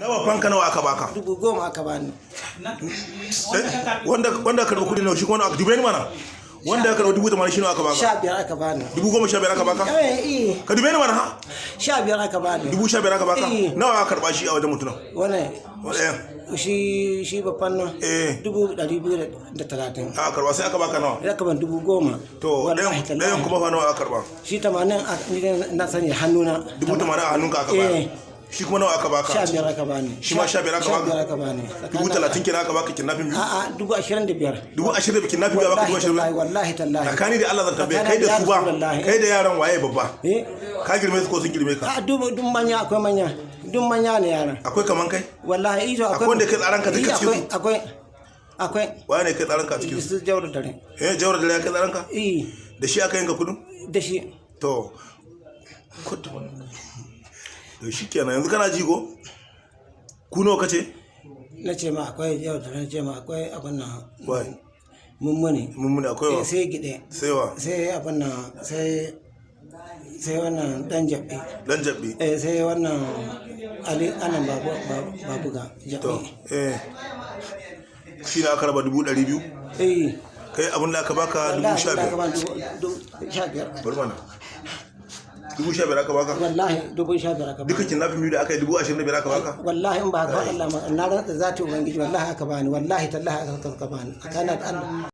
Dawa fanka nawa aka baka? 10,000 aka bani. Wanda karɓi kuɗi nawa shi kuma aka dube ni mana. Wanda ya karɓi 80,000 shi nawa aka baka? 15 aka bani. 15,000 aka baka? Eh. Ka dube ni mana ha? 15 aka bani. 15,000 aka baka? Nawa aka karɓa shi a wajen mutumin? Wane? Shi babban nan. 230. Aka karɓa sai aka baka nawa? Ya kaban 10,000. To ɗayan kuma fa nawa aka karɓa? Shi 80 na sani hannuna. 80,000 a hannunka aka baka? Shi kuma nawa aka baka? 15 aka bani. Shi ma 15 aka baka? 15 aka bani. 30 kenan aka baka kidnapping biyu? A'a 25,000. 25,000 kidnapping biyu baka 25,000? Wallahi tallahi. Tsakani da Allah zan tambaye kai da su ba kai da yaran waye babba? Ka girme su ko sun girme ka? A duk manya akwai manya. Duk manya ne yaran. Akwai kaman kai? Wallahi ido akwai wanda kai tsaranka da cikin su? Akwai. Waye ne kai tsaranka cikin su? Jawar dare. Jawar dare ya kai tsaranka? Da shi aka yanka kudin? Da shi. To shi kenan yanzu kana ji ko? Ku nawa kace? Na ce ma akwai yau da na ce ma akwai abin nan. Wai. Mummuni akwai wa? sai gide. Sai wa? Sai abin nan sai wannan dan jabbi. Sai wannan Ali anan babuga jabbi. Shi ne aka raba 200,000? Kai abin da aka baka 15,000. Bari mana 15,000 aka baka? Wallahi 15,000 aka baka. Duka kidnapping biyu da aka yi 25,000 aka baka? Wallahi in ba ka Allah ma na rantsa zati ubangiji wallahi aka bani wallahi tallahi aka bani kana da Allah